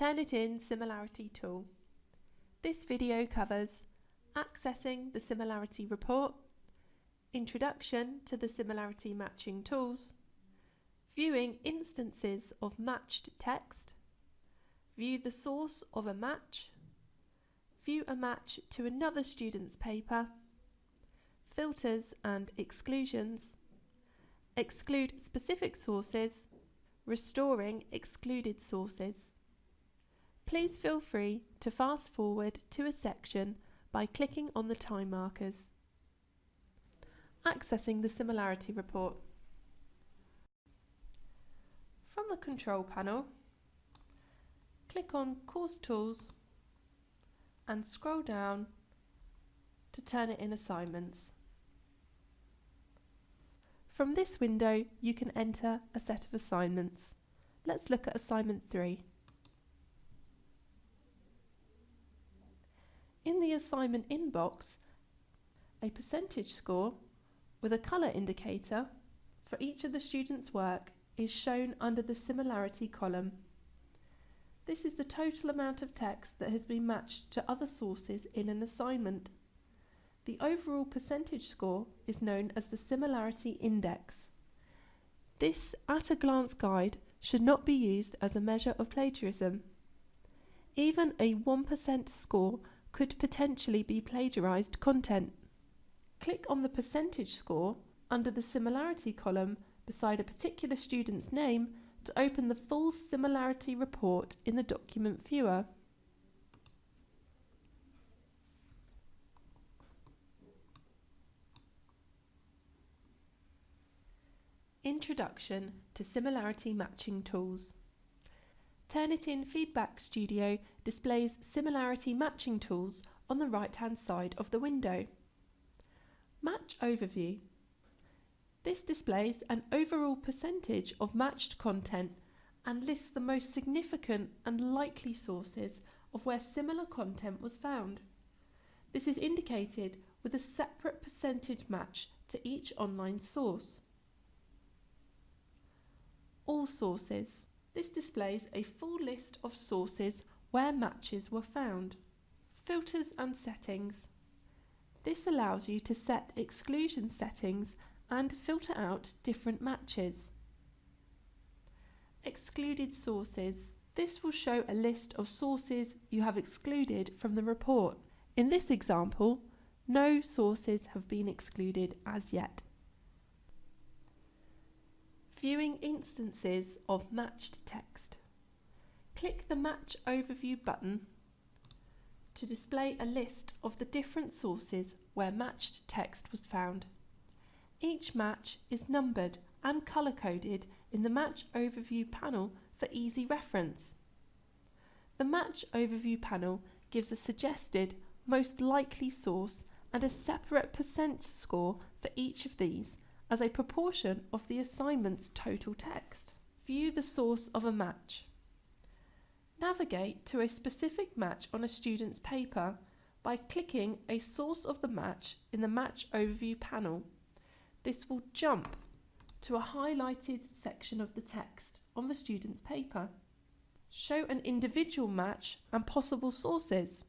Turnitin Similarity tool. This video covers accessing the Similarity report, introduction to the Similarity matching tools, viewing instances of matched text, view the source of a match, view a match to another student's paper, filters and exclusions, exclude specific sources, restoring excluded sources. Please feel free to fast forward to a section by clicking on the time markers. Accessing the Similarity report. From the control panel, click on Course Tools and scroll down to Turnitin Assignments. From this window, you can enter a set of assignments. Let's look at Assignment 3. In the assignment inbox, a percentage score with a colour indicator for each of the students' work is shown under the Similarity column. This is the total amount of text that has been matched to other sources in an assignment. The overall percentage score is known as the Similarity Index. This at-a-glance guide should not be used as a measure of plagiarism. Even a 1% score could potentially be plagiarized content. Click on the percentage score under the Similarity column beside a particular student's name to open the full Similarity report in the document viewer. Introduction to Similarity matching tools. Turnitin Feedback Studio displays Similarity matching tools on the right-hand side of the window. Match Overview. This displays an overall percentage of matched content and lists the most significant and likely sources of where similar content was found. This is indicated with a separate percentage match to each online source. All sources. This displays a full list of sources where matches were found. Filters and settings. This allows you to set exclusion settings and filter out different matches. Excluded sources. This will show a list of sources you have excluded from the report. In this example, no sources have been excluded as yet. Viewing instances of matched text. Click the Match Overview button to display a list of the different sources where matched text was found. Each match is numbered and colour-coded in the Match Overview panel for easy reference. The Match Overview panel gives a suggested most likely source and a separate percent score for each of these as a proportion of the assignment's total text. View the source of a match. Navigate to a specific match on a student's paper by clicking a source of the match in the Match Overview panel. This will jump to a highlighted section of the text on the student's paper. Show an individual match and possible sources.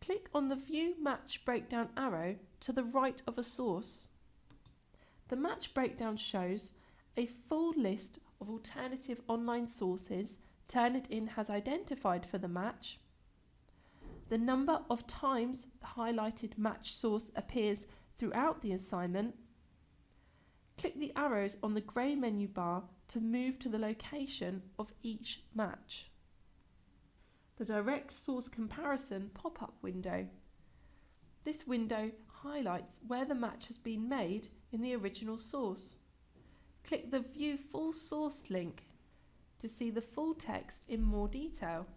Click on the View Match Breakdown arrow to the right of a source. The match breakdown shows a full list of alternative online sources Turnitin has identified for the match, the number of times the highlighted match source appears throughout the assignment. Click the arrows on the grey menu bar to move to the location of each match. The Direct Source Comparison pop-up window. This window highlights where the match has been made in the original source. Click the View Full Source link to see the full text in more detail.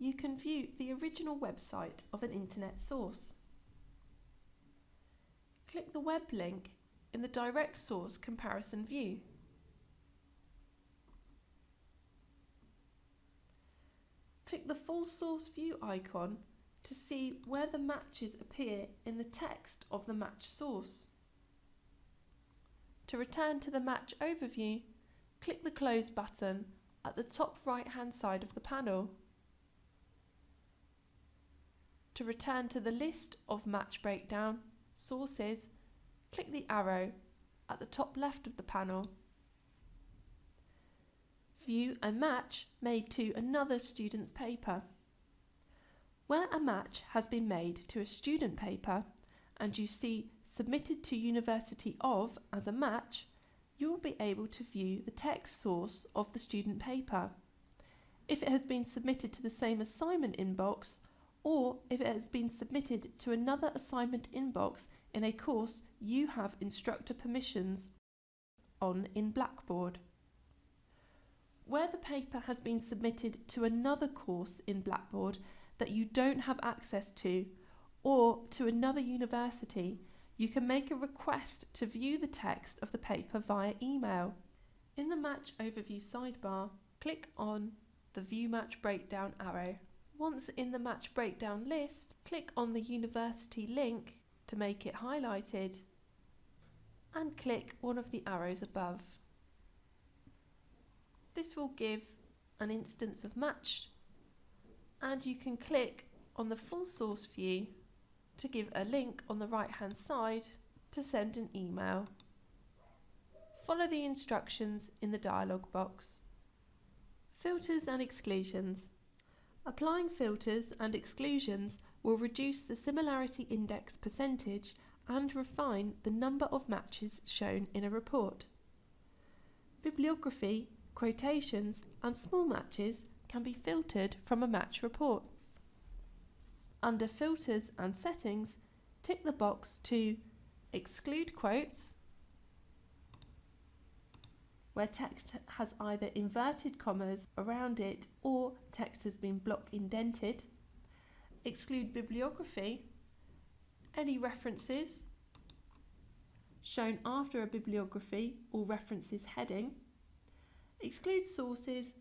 You can view the original website of an internet source. Click the web link in the Direct Source Comparison view. Click the Full Source View icon to see where the matches appear in the text of the match source. To return to the match overview, click the Close button at the top right-hand side of the panel. To return to the list of match breakdown sources, click the arrow at the top left of the panel. View a match made to another student's paper. Where a match has been made to a student paper and you see Submitted to University of as a match, you will be able to view the text source of the student paper. If it has been submitted to the same assignment inbox, or if it has been submitted to another assignment inbox in a course you have instructor permissions on in Blackboard. Where the paper has been submitted to another course in Blackboard that you don't have access to, or to another university, you can make a request to view the text of the paper via email. In the Match Overview sidebar, click on the View Match Breakdown arrow. Once in the Match Breakdown list, click on the university link to make it highlighted and click one of the arrows above. This will give an instance of match, and you can click on the full source view to give a link on the right hand side to send an email. Follow the instructions in the dialog box. Filters and exclusions. Applying filters and exclusions will reduce the similarity index percentage and refine the number of matches shown in a report. Bibliography, quotations and small matches can be filtered from a match report. Under Filters and Settings, tick the box to exclude quotes, where text has either inverted commas around it or text has been block indented. Exclude bibliography, any references shown after a bibliography or references heading. Exclude sources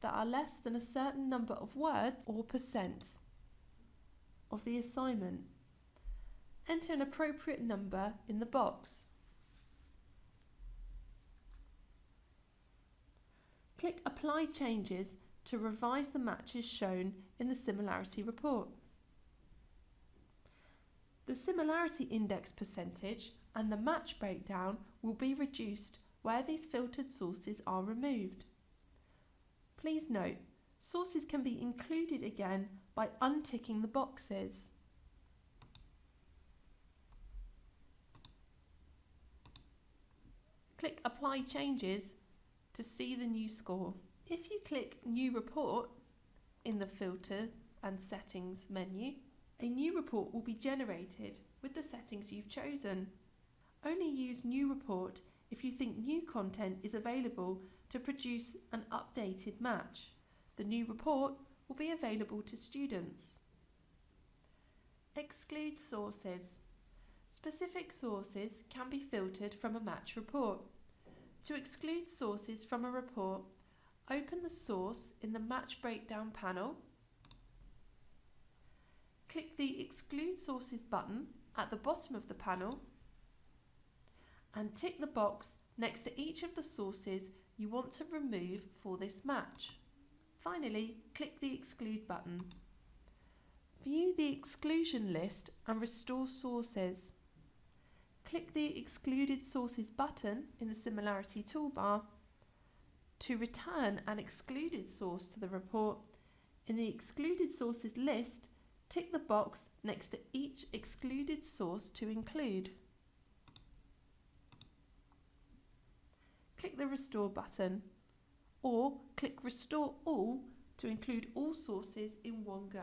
that are less than a certain number of words or percent of the assignment. Enter an appropriate number in the box. Click Apply Changes to revise the matches shown in the Similarity report. The Similarity Index percentage and the match breakdown will be reduced where these filtered sources are removed. Please note, sources can be included again by unticking the boxes. Click Apply Changes to see the new score. If you click New Report in the Filter and Settings menu, a new report will be generated with the settings you've chosen. Only use New Report if you think new content is available to produce an updated match. The new report will be available to students. Exclude sources. Specific sources can be filtered from a match report. To exclude sources from a report, open the source in the Match Breakdown panel. Click the Exclude Sources button at the bottom of the panel and tick the box next to each of the sources you want to remove for this match. Finally, click the Exclude button. View the exclusion list and restore sources. Click the Excluded Sources button in the Similarity toolbar. To return an excluded source to the report, in the Excluded Sources list, tick the box next to each excluded source to include. Click the Restore button, or click Restore All to include all sources in one go.